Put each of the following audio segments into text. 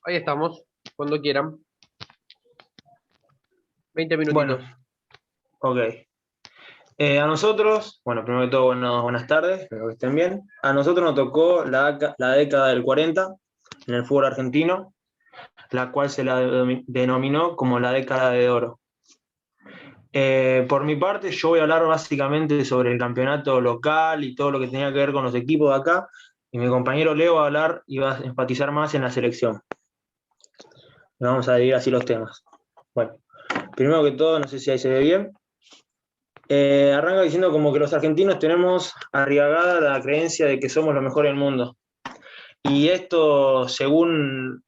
Ahí estamos, cuando quieran. 20 Bueno, minutitos. ok. A nosotros, bueno, primero que todo, buenas tardes, espero que estén bien. A nosotros nos tocó la década del 40 en el fútbol argentino, la cual se la denominó como la década de oro. Por mi parte, yo voy a hablar básicamente sobre el campeonato local y todo lo que tenía que ver con los equipos de acá, y mi compañero Leo va a hablar y va a enfatizar más en la selección. Vamos a dividir así los temas. Bueno, primero que todo, no sé si ahí se ve bien. Arranca diciendo como que los argentinos tenemos arriagada la creencia de que somos los mejores del mundo. Y esto, según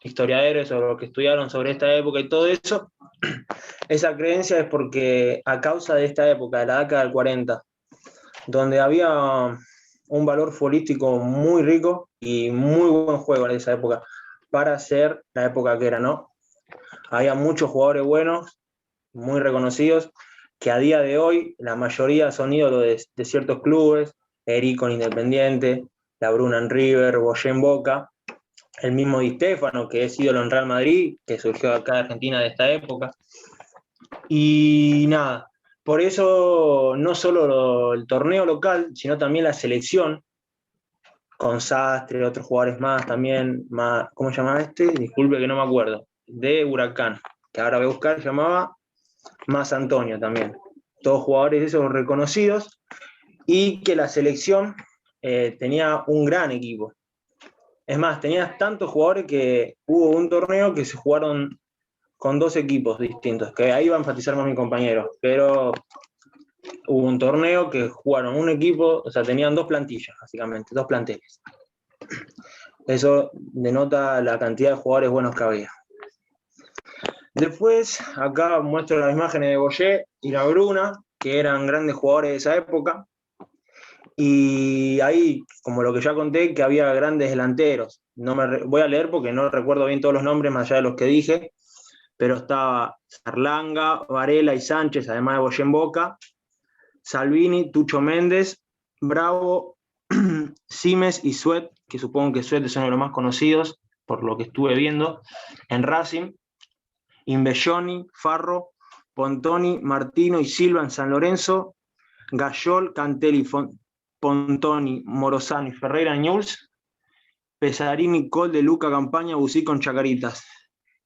historiadores o los que estudiaron sobre esta época y todo eso, esa creencia es porque a causa de esta época, de la década del 40, donde había un valor futbolístico muy rico y muy buen juego en esa época, para ser la época que era, ¿no? Había muchos jugadores buenos, muy reconocidos, que a día de hoy la mayoría son ídolos de ciertos clubes, Erico en Independiente, La Bruna en River, Boyé en Boca, el mismo Di Stéfano, que es ídolo en Real Madrid, que surgió acá de Argentina de esta época. Y nada, por eso no solo el torneo local, sino también la selección, con Sastre, otros jugadores más también, más, ¿cómo se llamaba este? Disculpe que no me acuerdo, de Huracán, que ahora voy a buscar, se llamaba más Antonio también. Todos jugadores esos reconocidos, y que la selección tenía un gran equipo. Es más, tenía tantos jugadores que hubo un torneo que se jugaron con dos equipos distintos, que ahí va a enfatizar más mi compañero, pero hubo un torneo que jugaron un equipo, o sea, tenían dos plantillas, básicamente, dos planteles. Eso denota la cantidad de jugadores buenos que había. Después, acá muestro las imágenes de Boyé y La Bruna, que eran grandes jugadores de esa época. Y ahí, como lo que ya conté, que había grandes delanteros. Voy a leer porque no recuerdo bien todos los nombres, más allá de los que dije, pero estaba Sarlanga, Varela y Sánchez, además de Boyé en Boca, Salvini, Tucho Méndez, Bravo, Simes y Suet, que supongo que Suet es uno de los más conocidos, por lo que estuve viendo, en Racing, Imbelloni, Farro, Pontoni, Martino y Silva en San Lorenzo, Gayol, Cantelli, Pontoni, Morosani, Ferreira, Newell's, Pesarini, Col de Luca, Campaña, Busí con Chacaritas.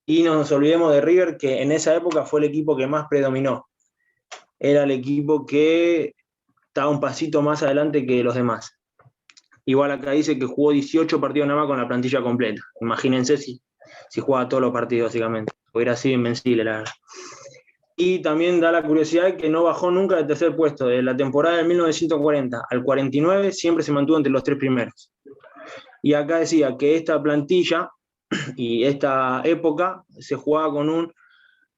Y no nos olvidemos de River, que en esa época fue el equipo que más predominó. Era el equipo que estaba un pasito más adelante que los demás. Igual acá dice que jugó 18 partidos nada más con la plantilla completa. Imagínense si jugaba todos los partidos, básicamente. Hubiera sido invencible, la verdad. Y también da la curiosidad que no bajó nunca del tercer puesto. De la temporada de 1940 al 49 siempre se mantuvo entre los tres primeros. Y acá decía que esta plantilla y esta época se jugaba con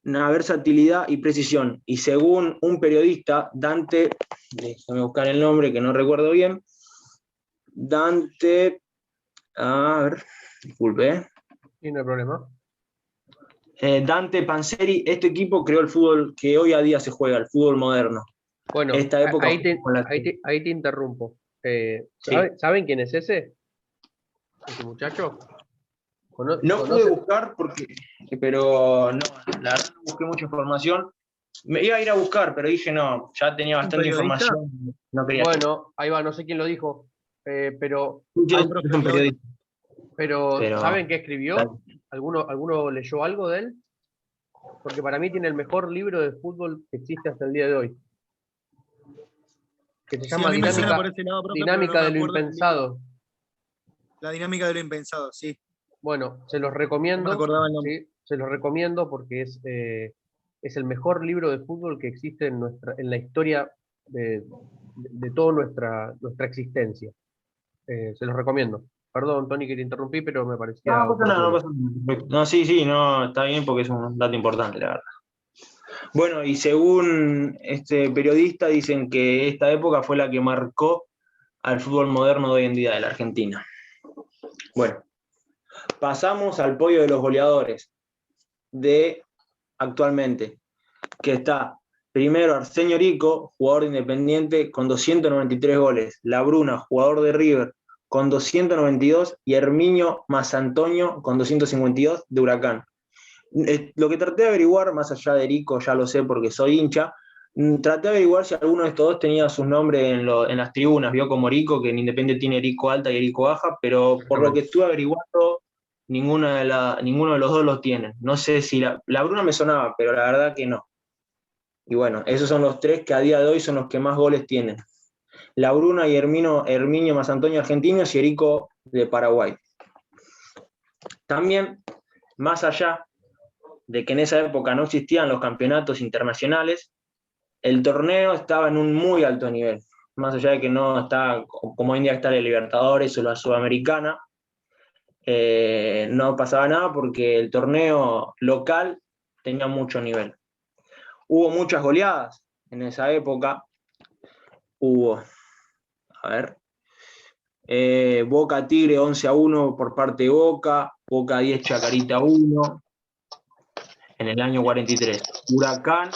una versatilidad y precisión. Y según un periodista, Dante, déjame buscar el nombre que no recuerdo bien, Dante, a ver, disculpe. Sí, no hay problema. Dante Panzeri, este equipo creó el fútbol que hoy a día se juega, el fútbol moderno. Bueno, Esta época ahí fue te, como la ahí que... te, ahí te interrumpo. Sí. ¿Saben quién es ese? ¿Ese muchacho? No pude ¿Conoce? buscar pero no, la verdad no busqué mucha información. Me iba a ir a buscar, pero dije no, ya tenía ¿Un bastante periodista? información, no quería. Bueno, ahí va, no sé quién lo dijo, pero, Ah, un Es un profesor. periodista, pero pero ¿saben qué escribió? ¿Alguno leyó algo de él? Porque para mí tiene el mejor libro de fútbol que existe hasta el día de hoy, que se Sí, a llama mí me suena por ese lado, profe, pero no Dinámica me de lo acuerdo el libro. Impensado. La dinámica de lo impensado, sí. Bueno, se los No me recomiendo, acordaba el nombre. ¿sí? Se los recomiendo porque es el mejor libro de fútbol que existe en la historia de toda nuestra existencia. Se los recomiendo. Perdón, Tony, que te interrumpí, pero me parecía no pasa nada, no oportuno. pasa nada. No, sí, sí, no, está bien porque es un dato importante, la verdad. Bueno, y según este periodista, dicen que esta época fue la que marcó al fútbol moderno de hoy en día de la Argentina. Bueno, pasamos al podio de los goleadores de actualmente, que está primero Arsenio Rico, jugador de Independiente, con 293 goles. La Bruna, jugador de River, con 292 y Herminio Mazantonio con 252 de Huracán. Lo que traté de averiguar, más allá de Erico, ya lo sé porque soy hincha, traté de averiguar si alguno de estos dos tenía sus nombres en las tribunas. Vio como Erico, que en Independiente tiene Erico alta y Erico baja, pero por lo que estuve averiguando, ninguno de los dos los tiene. No sé si la Bruna me sonaba, pero la verdad que no. Y bueno, esos son los tres que a día de hoy son los que más goles tienen. La Bruna y Herminio Mazantonio argentinos y Erico de Paraguay. También, más allá de que en esa época no existían los campeonatos internacionales, el torneo estaba en un muy alto nivel. Más allá de que no está, como hoy en día está la Libertadores o la Sudamericana, no pasaba nada porque el torneo local tenía mucho nivel. Hubo muchas goleadas en esa época. Hubo, Boca Tigre 11-1 por parte de Boca, Boca 10 Chacarita 1 en el año 43. Huracán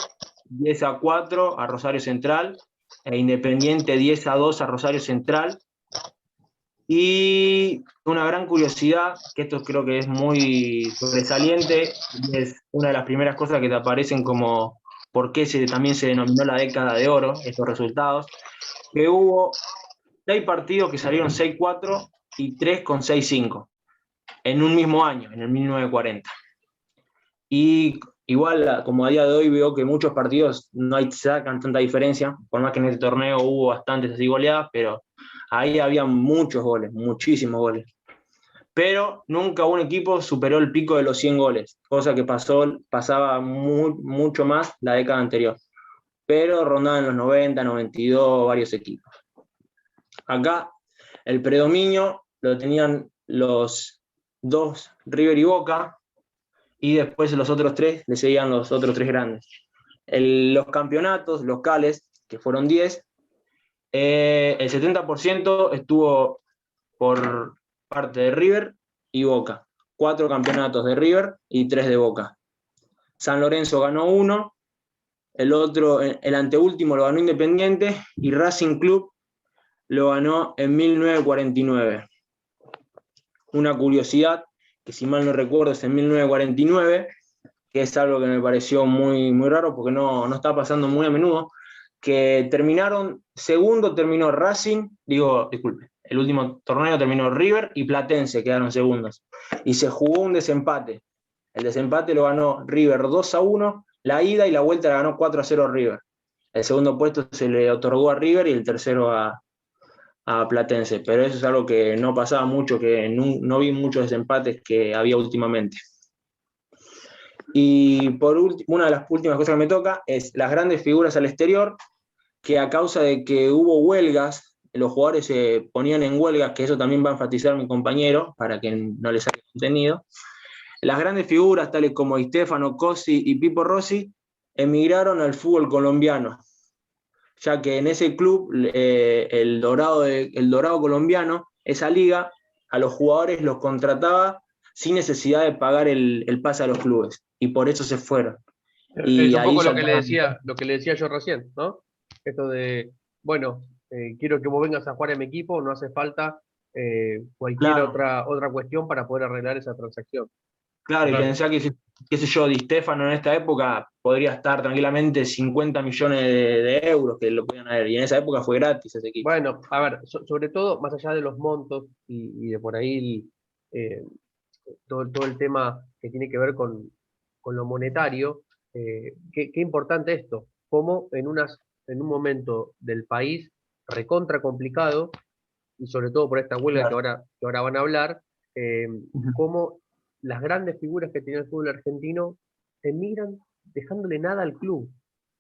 10-4 a Rosario Central e Independiente 10-2 a Rosario Central. Y una gran curiosidad, que esto creo que es muy sobresaliente, y es una de las primeras cosas que te aparecen como por qué también se denominó la década de oro, estos resultados, que hubo 6 partidos que salieron 6-4 y 3 con 6-5 en un mismo año, en el 1940. Y igual, como a día de hoy veo que muchos partidos no sacan tanta diferencia, por más que en este torneo hubo bastantes así goleadas, pero ahí había muchos goles, muchísimos goles. Pero nunca un equipo superó el pico de los 100 goles, cosa que pasaba mucho más la década anterior. Pero rondaban los 90, 92 varios equipos. Acá el predominio lo tenían los dos, River y Boca, y después los otros tres le seguían los otros tres grandes. Los campeonatos locales, que fueron 10, el 70% estuvo por parte de River y Boca. 4 campeonatos de River y 3 de Boca. San Lorenzo ganó 1, el anteúltimo lo ganó Independiente y Racing Club lo ganó en 1949. Una curiosidad, que si mal no recuerdo es en 1949, que es algo que me pareció muy, muy raro porque no está pasando muy a menudo, que segundo terminó Racing, el último torneo terminó River y Platense, quedaron segundos. Y se jugó un desempate. El desempate lo ganó River 2-1, la ida y la vuelta la ganó 4-0 River. El segundo puesto se le otorgó a River y el tercero a Platense, pero eso es algo que no pasaba mucho, que no vi muchos desempates que había últimamente. Y por último, una de las últimas cosas que me toca es las grandes figuras al exterior, que a causa de que hubo huelgas, los jugadores se ponían en huelgas, que eso también va a enfatizar mi compañero, para que no les saque contenido. Las grandes figuras, tales como Stefano Cossi y Pipo Rossi, emigraron al fútbol colombiano, ya que en ese club, el Dorado colombiano, esa liga, a los jugadores los contrataba sin necesidad de pagar el pase a los clubes, y por eso se fueron. Y es un poco lo que le decía yo recién, ¿no? Esto de, bueno, quiero que vos vengas a jugar en mi equipo, no hace falta cualquier otra cuestión para poder arreglar esa transacción. Claro, y pensá que, qué sé yo, Di Stéfano en esta época podría estar tranquilamente 50 millones de euros que lo podían haber, y en esa época fue gratis ese equipo. Bueno, a ver, sobre todo, más allá de los montos y de por ahí todo el tema que tiene que ver con lo monetario, qué importante esto, cómo en un momento del país recontra complicado, y sobre todo por esta huelga que ahora van a hablar, cómo las grandes figuras que tiene el fútbol argentino emigran dejándole nada al club.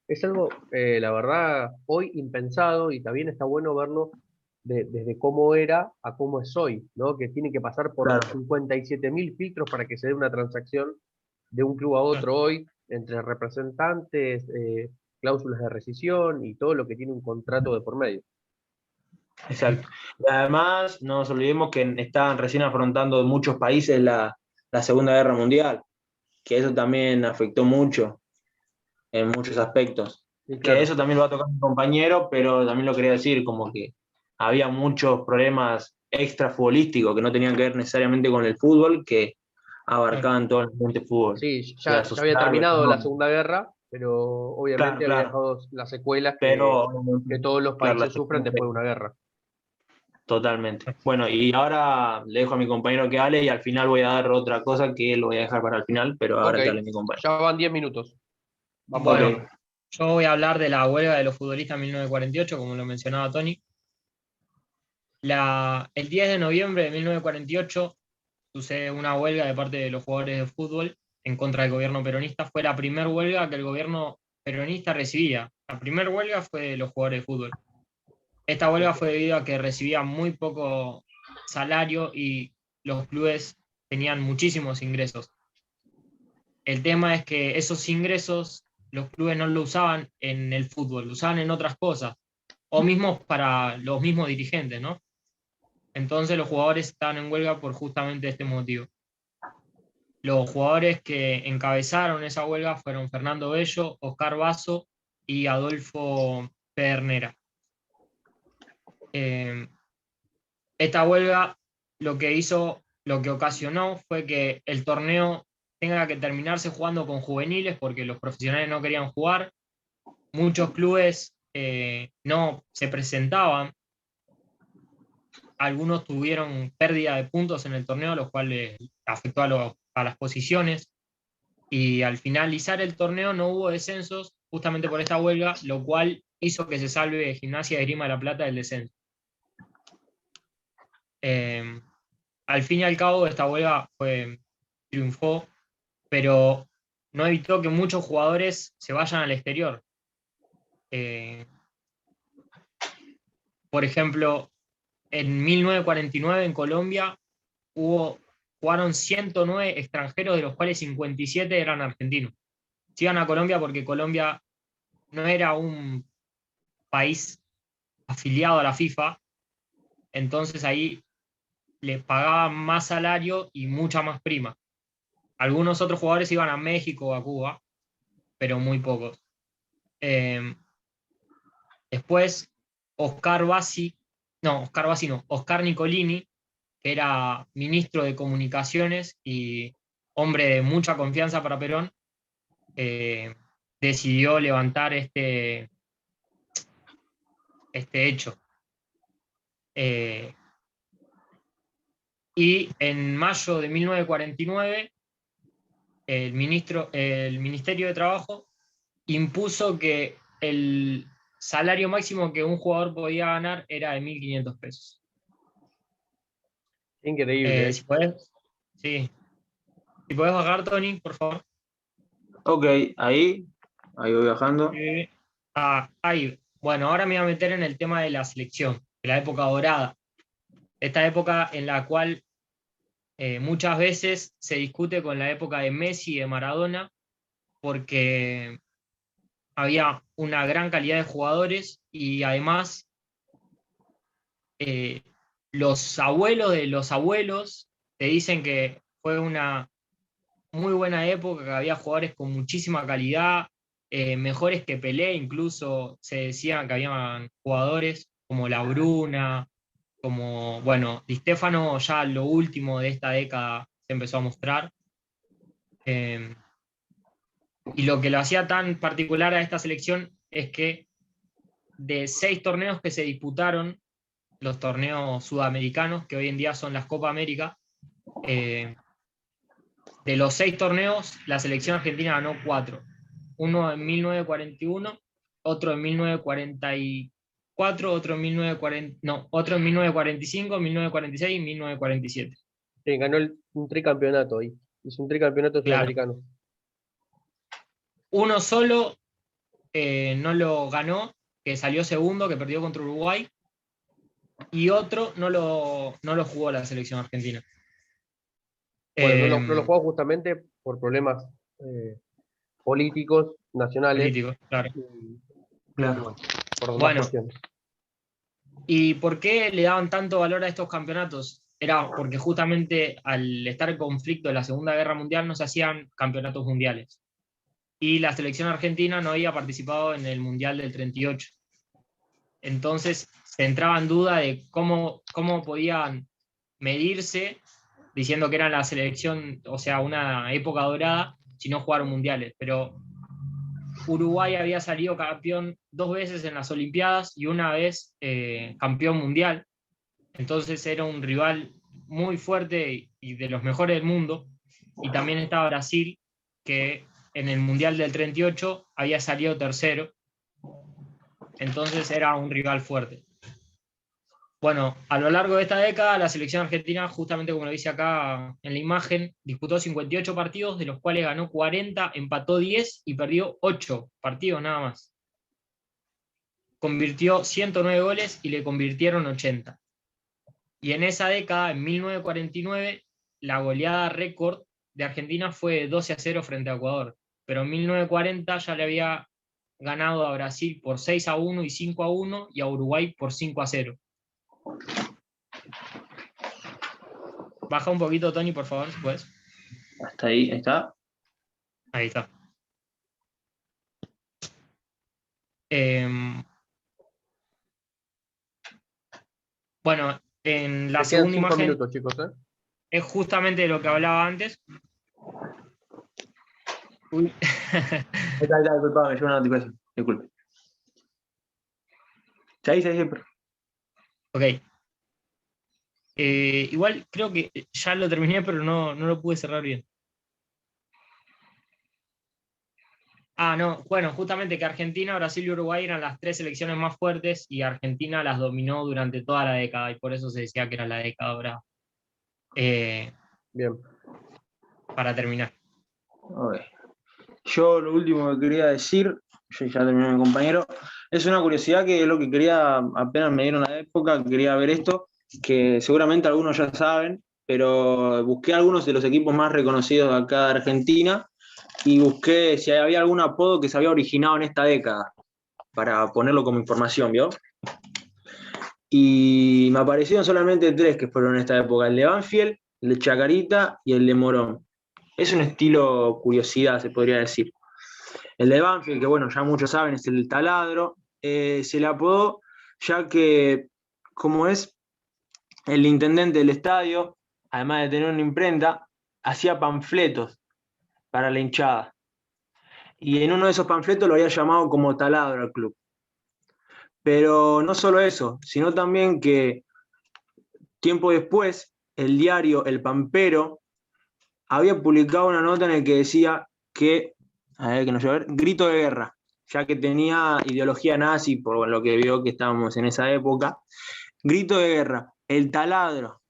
Es algo, la verdad, hoy impensado, y también está bueno verlo desde cómo era a cómo es hoy, ¿no? Que tiene que pasar por 57.000 filtros para que se dé una transacción de un club a otro hoy, entre representantes, cláusulas de rescisión y todo lo que tiene un contrato de por medio. Exacto. Y además, no nos olvidemos que estaban recién afrontando en muchos países la Segunda Guerra Mundial, que eso también afectó mucho en muchos aspectos. Sí, claro. Que eso también lo va a tocar mi compañero, pero también lo quería decir, como que había muchos problemas extra futbolísticos que no tenían que ver necesariamente con el fútbol, que abarcaban todo el ambiente fútbol. Sí, sea ya había social, terminado la económico. Segunda Guerra, pero obviamente Claro, había claro. dejado las secuelas Pero, que todos los claro, países sufren después de una guerra. totalmente. Bueno, y ahora le dejo a mi compañero que hable y al final voy a dar otra cosa que lo voy a dejar para el final, pero Ok, ahora que hable mi compañero. ya van 10 minutos. Vamos a Ok. ver. Bueno, yo voy a hablar de la huelga de los futbolistas en 1948, como lo mencionaba Tony. El 10 de noviembre de 1948 sucede una huelga de parte de los jugadores de fútbol en contra del gobierno peronista. Fue la primera huelga que el gobierno peronista recibía. La primera huelga fue de los jugadores de fútbol. Esta huelga fue debido a que recibían muy poco salario y los clubes tenían muchísimos ingresos. El tema es que esos ingresos los clubes no lo usaban en el fútbol, lo usaban en otras cosas, o mismo para los mismos dirigentes, ¿no? Entonces los jugadores estaban en huelga por justamente este motivo. Los jugadores que encabezaron esa huelga fueron Fernando Bello, Oscar Basso y Adolfo Pedernera. Esta huelga lo que ocasionó fue que el torneo tenga que terminarse jugando con juveniles porque los profesionales no querían jugar. Muchos clubes no se presentaban. Algunos tuvieron pérdida de puntos en el torneo, lo cual afectó a las posiciones. Y al finalizar el torneo no hubo descensos justamente por esta huelga, lo cual hizo que se salve Gimnasia de Esgrima de La Plata del descenso. Al fin y al cabo, esta huelga triunfó, pero no evitó que muchos jugadores se vayan al exterior. Por ejemplo, en 1949 en Colombia jugaron 109 extranjeros, de los cuales 57 eran argentinos. Se iban a Colombia porque Colombia no era un país afiliado a la FIFA, entonces ahí les pagaban más salario y mucha más prima. Algunos otros jugadores iban a México o a Cuba, pero muy pocos. Después, Oscar Nicolini, que era ministro de Comunicaciones y hombre de mucha confianza para Perón, decidió levantar este hecho. Y en mayo de 1949, el Ministerio de Trabajo impuso que el salario máximo que un jugador podía ganar era de 1.500 pesos. Increíble. Si podés bajar, Tony, por favor. Ok, ahí voy bajando. Ahí. Bueno, ahora me voy a meter en el tema de la selección, de la época dorada. Esta época en la cual muchas veces se discute con la época de Messi y de Maradona, porque había una gran calidad de jugadores y además los abuelos de los abuelos te dicen que fue una muy buena época, que había jugadores con muchísima calidad, mejores que Pelé, incluso se decía que había jugadores como La Bruna, como, bueno, Di Stéfano ya lo último de esta década se empezó a mostrar. Y lo que lo hacía tan particular a esta selección es que de 6 torneos que se disputaron, los torneos sudamericanos, que hoy en día son las Copa América, de los 6 torneos, la selección argentina ganó 4. Uno en 1941, otro en 1944, otro en 1945, 1946 y 1947. Sí, ganó un tricampeonato ahí. Hizo un tricampeonato Claro. sudamericano. Uno solo no lo ganó, que salió segundo, que perdió contra Uruguay, y otro no lo jugó la selección argentina. Bueno, no lo jugó justamente por problemas políticos, nacionales. Políticos, claro. Claro. Por más Bueno, cuestiones. ¿y por qué le daban tanto valor a estos campeonatos? Era porque justamente al estar en conflicto de la Segunda Guerra Mundial no se hacían campeonatos mundiales. Y la selección argentina no había participado en el Mundial del 38. entonces se entraba en duda de cómo podían medirse diciendo que eran la selección, o sea, una época dorada, si no jugaron mundiales. Pero Uruguay había salido campeón 2 veces en las Olimpiadas y una vez campeón mundial. Entonces era un rival muy fuerte y de los mejores del mundo. Y también estaba Brasil, que en el Mundial del 38 había salido tercero. Entonces era un rival fuerte. Bueno, a lo largo de esta década, la selección argentina, justamente como lo dice acá en la imagen, disputó 58 partidos, de los cuales ganó 40, empató 10 y perdió 8 partidos nada más. Convirtió 109 goles y le convirtieron 80. Y en esa década, en 1949, la goleada récord de Argentina fue 12-0 frente a Ecuador. Pero en 1940 ya le había ganado a Brasil por 6-1 y 5-1 y a Uruguay por 5-0. Baja un poquito, Tony, por favor, si puedes. Hasta ahí está. Ahí está. Bueno, en la Te quedan segunda 5 imagen minutos, chicos, ¿eh? es justamente de lo que hablaba antes. Uy. Ahí está, disculpa, me llegó una notificación. Disculpe. Sí, siempre. Ok. Igual creo que ya lo terminé, pero no lo pude cerrar bien. No, bueno, justamente que Argentina, Brasil y Uruguay eran las 3 selecciones más fuertes y Argentina las dominó durante toda la década y por eso se decía que era la década dorada. Bien. Para terminar. Okay. Yo lo último que quería decir, yo ya terminé mi compañero, es una curiosidad que es lo que quería, apenas me dieron la época, quería ver esto, que seguramente algunos ya saben, pero busqué algunos de los equipos más reconocidos de acá de Argentina y busqué si había algún apodo que se había originado en esta década, para ponerlo como información, ¿vio? Y me aparecieron solamente 3 que fueron en esta época, el de Banfield, el de Chacarita y el de Morón. Es un estilo curiosidad, se podría decir. El de Banfield, que bueno, ya muchos saben, es el taladro, se le apodó ya que, como es el intendente del estadio, además de tener una imprenta, hacía panfletos para la hinchada. Y en uno de esos panfletos lo había llamado como taladro al club. Pero no solo eso, sino también que tiempo después, el diario El Pampero había publicado una nota en la que decía que, a ver, que no ver, grito de guerra, ya que tenía ideología nazi, por lo que vio que estábamos en esa época. Grito de guerra, el taladro.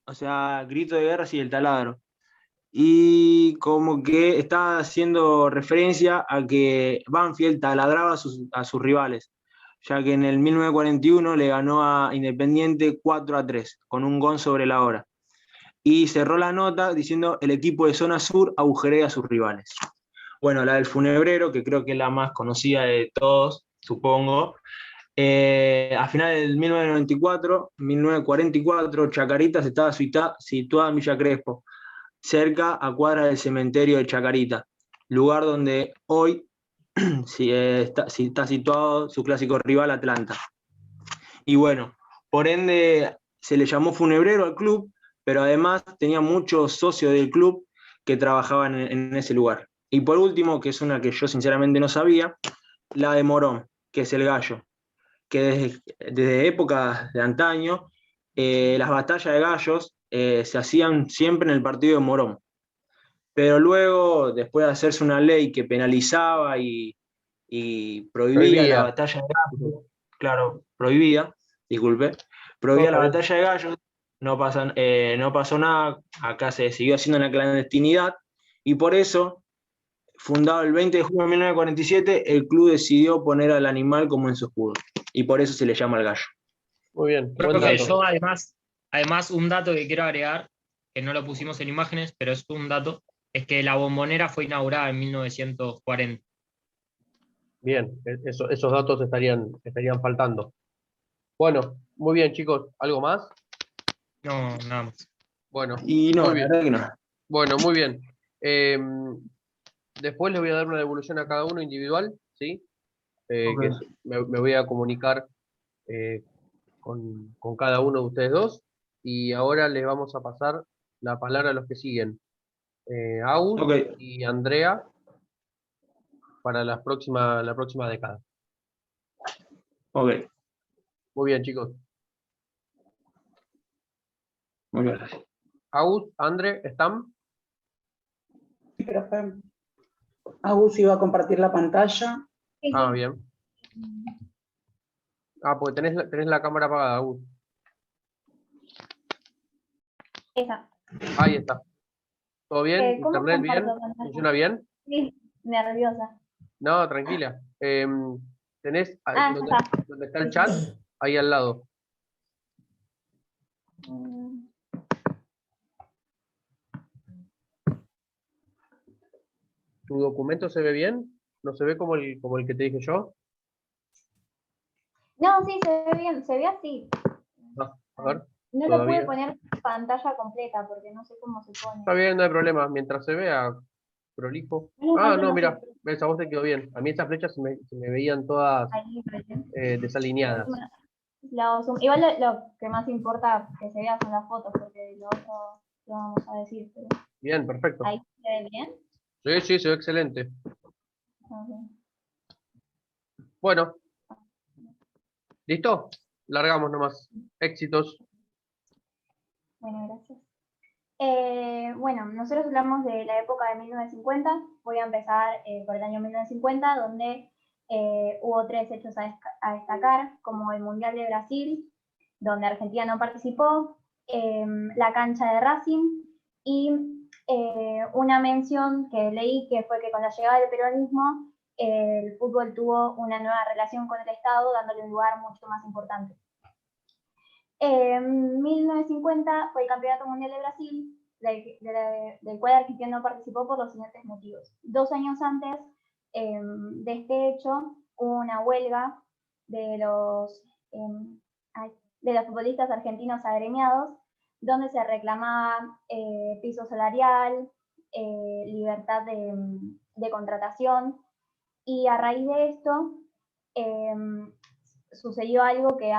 O sea, grito de guerra, sí, el taladro. Y como que estaba haciendo referencia a que Banfield taladraba a sus rivales, ya que en el 1941 le ganó a Independiente 4-3, con un gol sobre la hora. Y cerró la nota diciendo: el equipo de zona sur agujerea a sus rivales. Bueno, la del Funebrero, que creo que es la más conocida de todos, supongo. A finales del 1944, Chacarita estaba situada en Villa Crespo, cerca a cuadras del cementerio de Chacarita, lugar donde hoy está situado su clásico rival Atlanta. Y bueno, por ende se le llamó Funebrero al club, pero además tenía muchos socios del club que trabajaban en ese lugar. Y por último, que es una que yo sinceramente no sabía, la de Morón, que es el gallo, que desde épocas de antaño, las batallas de gallos se hacían siempre en el partido de Morón. Pero luego, después de hacerse una ley que penalizaba y prohibía la batalla de gallos, claro, prohibía la batalla de gallos, no pasó nada, acá se siguió haciendo en la clandestinidad, y por eso, fundado el 20 de junio de 1947, el club decidió poner al animal como en su escudo, y por eso se le llama el gallo. Muy bien, buen Creo que dato. yo además un dato que quiero agregar, que no lo pusimos en imágenes, pero es un dato, es que la Bombonera fue inaugurada en 1940. Bien, esos datos estarían faltando. Bueno, muy bien, chicos. ¿Algo más? No, nada más. Bueno, Y no, muy la bien. verdad que no. Bueno, muy bien. Después les voy a dar una devolución a cada uno individual, ¿sí? Ok. me voy a comunicar con cada uno de ustedes dos, y ahora les vamos a pasar la palabra a los que siguen. Agus Ok. y Andrea para la próxima década. Ok. Muy bien, chicos. Muchas gracias. Agus, Andre, ¿están? Sí, profe. Agus iba a compartir la pantalla. Ah, bien. Ah, porque tenés la cámara apagada, Agus. Esa. Ahí está. ¿Todo bien? ¿Cómo ¿Internet bien? comparto pantalla? ¿Funciona bien? Sí, nerviosa. No, tranquila. Tenés Ah, donde, ya está. donde está el chat, ahí al lado. Mm, ¿Tu documento se ve bien? ¿No se ve como el que te dije yo? No, sí, se ve bien, se ve así. Ah, a ver. No le pude Todavía. poner pantalla completa porque no sé cómo se pone. Está bien, no hay problema. Mientras se vea prolijo. No, Ah, no, no, no mira. sé. Ves, a vos te quedó bien. A mí esas flechas se me veían todas Ahí, recién. desalineadas. Igual lo que más importa que se vea son las fotos, porque lo otro lo vamos a decir. Pero Bien, perfecto. ahí se ve bien. Sí, sí, se ve excelente. Ok. Bueno, ¿listo? Largamos nomás. Éxitos. Bueno, gracias. Bueno, nosotros hablamos de la época de 1950. Voy a empezar por el año 1950, donde hubo 3 hechos a destacar, como el Mundial de Brasil, donde Argentina no participó, la cancha de Racing y una mención que leí que fue que con la llegada del peronismo el fútbol tuvo una nueva relación con el Estado, dándole un lugar mucho más importante. En 1950 fue el Campeonato Mundial de Brasil, del cual Argentina no participó por los siguientes motivos. 2 años antes de este hecho, hubo una huelga de los futbolistas argentinos agremiados, donde se reclamaba piso salarial, libertad de contratación, y a raíz de esto sucedió algo que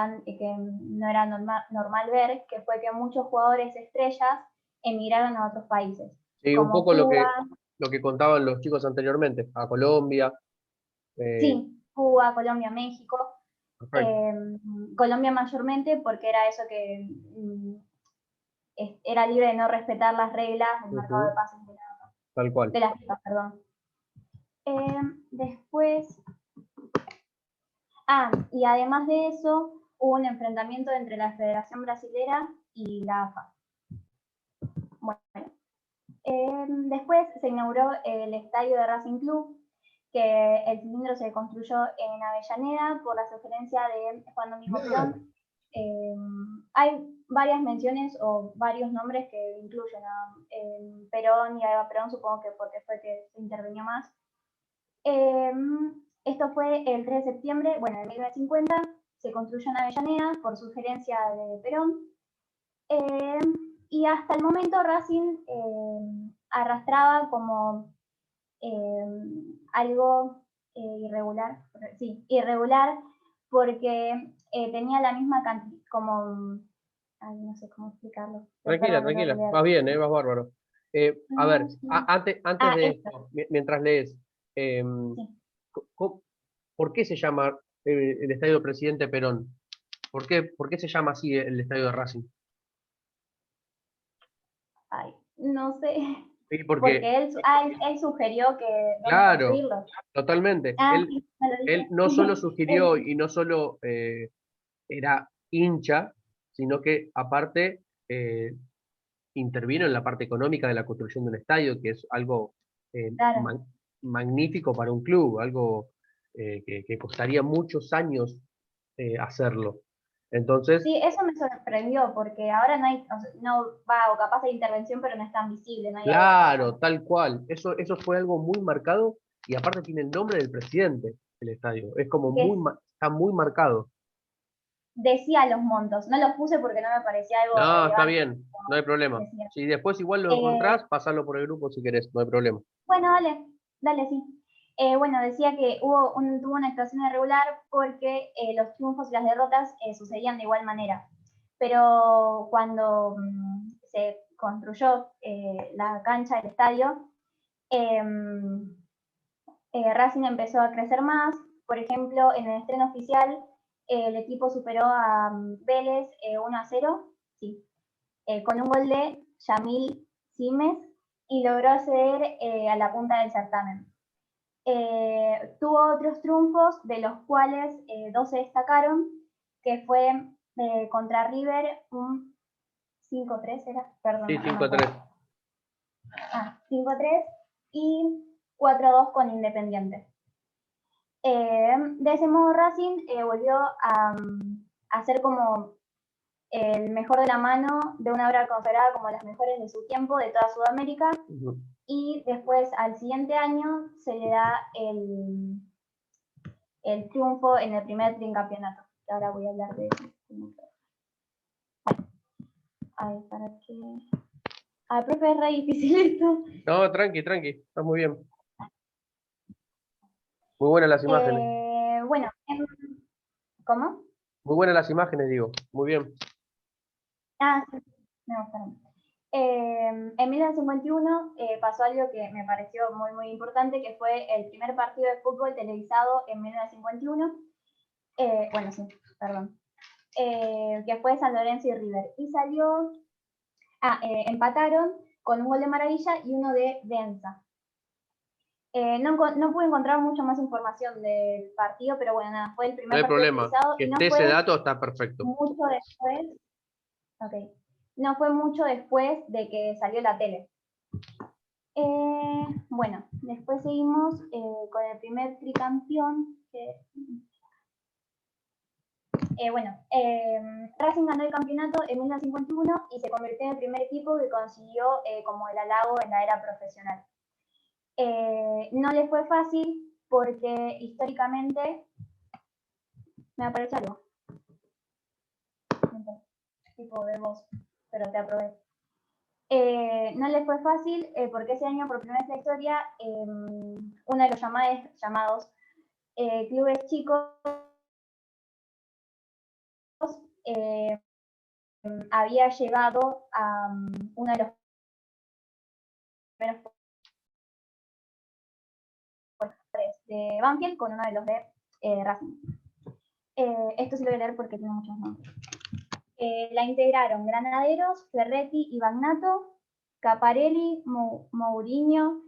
no era normal ver, que fue que muchos jugadores estrellas emigraron a otros países. Sí, un como poco Cuba, lo que contaban los chicos anteriormente. A Colombia. sí, Cuba, Colombia, México. Perfecto. Colombia mayormente porque era eso que era libre de no respetar las reglas del mercado de pases Tal cual. de la FIFA, perdón. Después, y además de eso, hubo un enfrentamiento entre la Federación Brasilera y la AFA. Bueno, después se inauguró el estadio de Racing Club, que el cilindro se construyó en Avellaneda por la sugerencia de Juan Domingo Perón. Hay varias menciones o varios nombres que incluyen a Perón y a Eva Perón, supongo que porque fue que se intervino más. Esto fue el 3 de septiembre, bueno, de 1950, se construyó en Avellaneda por sugerencia de Perón. Y hasta el momento Racing arrastraba como algo irregular, porque tenía la misma cantidad, como, no sé cómo explicarlo. Tranquila, tranquila, vas bien, vas bárbaro. A ver, antes de esto, mientras lees, Sí. ¿por qué se llama el Estadio Presidente Perón? ¿Por qué se llama así el Estadio de Racing? Ay, no sé. Sí, Porque él sugirió que dónde claro, construirlo. totalmente. Sí, me lo Él dije. no solo sugirió y no solo era hincha, sino que aparte intervino en la parte económica de la construcción de un estadio, que es algo Claro. magnífico para un club, algo que costaría muchos años hacerlo. Entonces, Sí, eso me sorprendió, porque ahora no hay, o sea, no va, o capaz hay intervención, pero no es tan visible, no hay algo claro, tal cual. Eso fue algo muy marcado, y aparte tiene el nombre del presidente del estadio. Es como que está muy marcado. decía los montos. No los puse porque no me parecía algo No, está relevante. bien, no hay problema. Decía. Si después igual lo encontrás, pasalo por el grupo si querés, no hay problema. Bueno, dale, sí. Bueno, decía que tuvo una actuación irregular porque los triunfos y las derrotas sucedían de igual manera. Pero cuando se construyó la cancha, el estadio, Racing empezó a crecer más. Por ejemplo, en el estreno oficial, el equipo superó a Vélez 1-0, sí, con un gol de Yamil Simes y logró acceder a la punta del certamen. Tuvo otros triunfos, de los cuales dos se destacaron, que fue contra River, un 5-3 era, perdón. Sí, 5-3. 5-3 y 4-2 con Independiente. De ese modo Racing volvió a ser como el mejor de la mano de una obra considerada como las mejores de su tiempo, de toda Sudamérica, y después al siguiente año se le da el triunfo en el primer tricampeonato. Ahora voy a hablar de eso. Ay, para qué. Ah, profe, es re difícil esto. No, tranqui, está muy bien. Muy buenas las imágenes. Bueno, ¿cómo? Muy buenas las imágenes, digo. Muy bien. Sí, me gustaron. En 1951 pasó algo que me pareció muy, muy importante, que fue el primer partido de fútbol televisado en 1951. Bueno, sí, perdón. Que fue San Lorenzo y River. Y salió, empataron con un gol de Maravilla y uno de Densa. No pude encontrar mucha más información del partido, pero bueno, nada, fue el primer No hay partido problema. televisado. Que Y no esté fue ese dato está perfecto. mucho después. Ok. No fue mucho después de que salió la tele. Bueno, después seguimos con el primer tricampeón. Racing ganó el campeonato en 1951 y se convirtió en el primer equipo que consiguió como el halago en la era profesional. No le fue fácil porque históricamente me aparece algo. Tipo de voz, pero te aprobé. No le fue fácil porque ese año, por primera vez en la historia, uno de los llamados clubes chicos había llegado a uno de los primeros puestos de Banfield con uno de los de Racing. Esto sí lo voy a leer porque tiene muchos nombres. La integraron Granaderos, Ferretti y Bagnato, Caparelli, Mourinho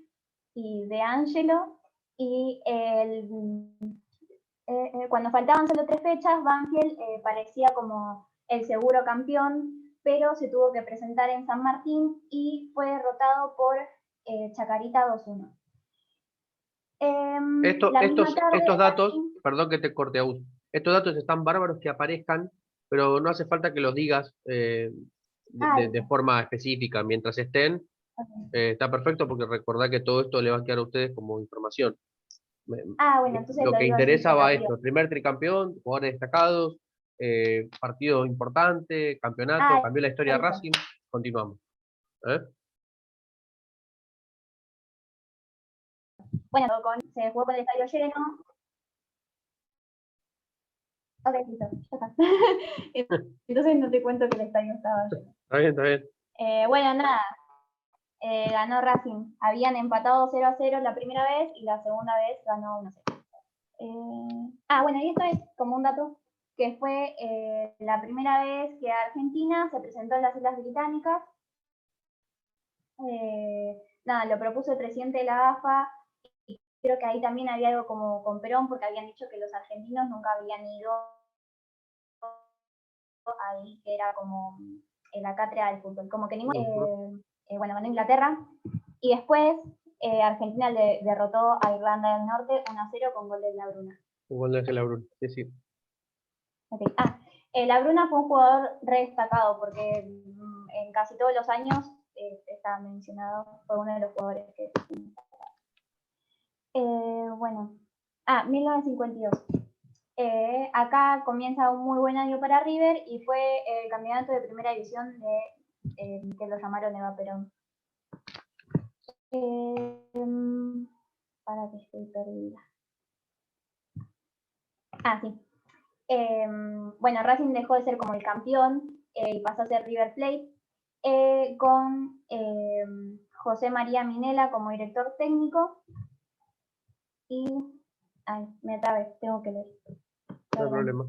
y De Angelo, y cuando faltaban solo 3 fechas, Banfield parecía como el seguro campeón, pero se tuvo que presentar en San Martín y fue derrotado por Chacarita 2-1. Estos datos, perdón que te corte, Agus, estos datos están bárbaros que aparezcan, pero no hace falta que los digas de forma específica. Mientras estén, está perfecto, porque recordad que todo esto le va a quedar a ustedes como información. Bueno, entonces lo que digo interesa va a rápido. esto: primer tricampeón, jugadores destacados, partido importante, campeonato, cambió la historia de Racing. Continuamos. Bueno, se jugó con el estadio lleno. Ok, listo, ya está. Entonces no te cuento que el estadio estaba lleno. Está bien. Bueno, nada. Ganó Racing. Habían empatado 0-0 la primera vez y la segunda vez ganó 1-0. Bueno, y esto es como un dato, que fue la primera vez que Argentina se presentó en las Islas Británicas. Lo propuso el presidente de la AFA, y creo que ahí también había algo como con Perón, porque habían dicho que los argentinos nunca habían ido ahí, que era como en la cátedra del fútbol. Como que ganó Inglaterra, y después Argentina le derrotó a Irlanda del Norte 1-0 con gol de Labruna. Gol de Labruna, sí. Okay. Labruna fue un jugador re destacado porque en casi todos los años está mencionado, fue uno de los jugadores que... 1952. Acá comienza un muy buen año para River y fue el campeonato de primera división que lo llamaron Eva Perón. para que esté perdida. Ah, sí. Bueno, Racing dejó de ser como el campeón y pasó a ser River Plate con José María Minella como director técnico y... Ay, me trabé, tengo que leer. No hay problema.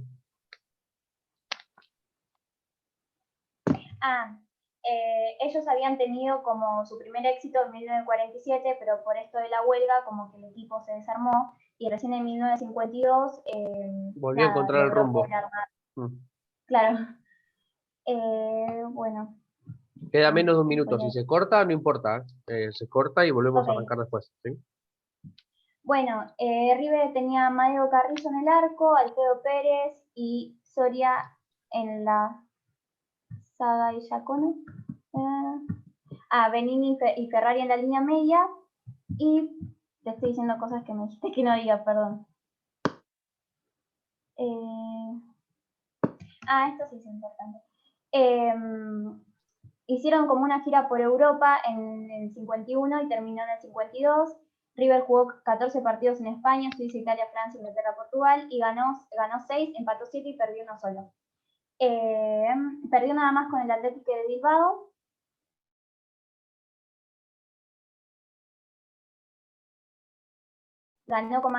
Ellos habían tenido como su primer éxito en 1947, pero por esto de la huelga como que el equipo se desarmó y recién en 1952 Volvió a encontrar el logró rumbo. poder armar. Mm. Claro. Bueno. Queda menos de un minuto. Si se corta, no importa. Se corta y volvemos a Ok. arrancar después. ¿Sí? Bueno, River tenía a Mario Carrillo en el arco, Alfredo Pérez y Soria en la saga y Giacono. Benini y Ferrari en la línea media. Y te estoy diciendo cosas que me dijiste que no diga, perdón. Esto sí es importante. Hicieron como una gira por Europa en el 51 y terminó en el 52. River jugó 14 partidos en España, Suiza, Italia, Francia, Inglaterra, Portugal y ganó 6, empató 7 y perdió uno solo. Perdió nada más con el Atlético de Bilbao. Ganó con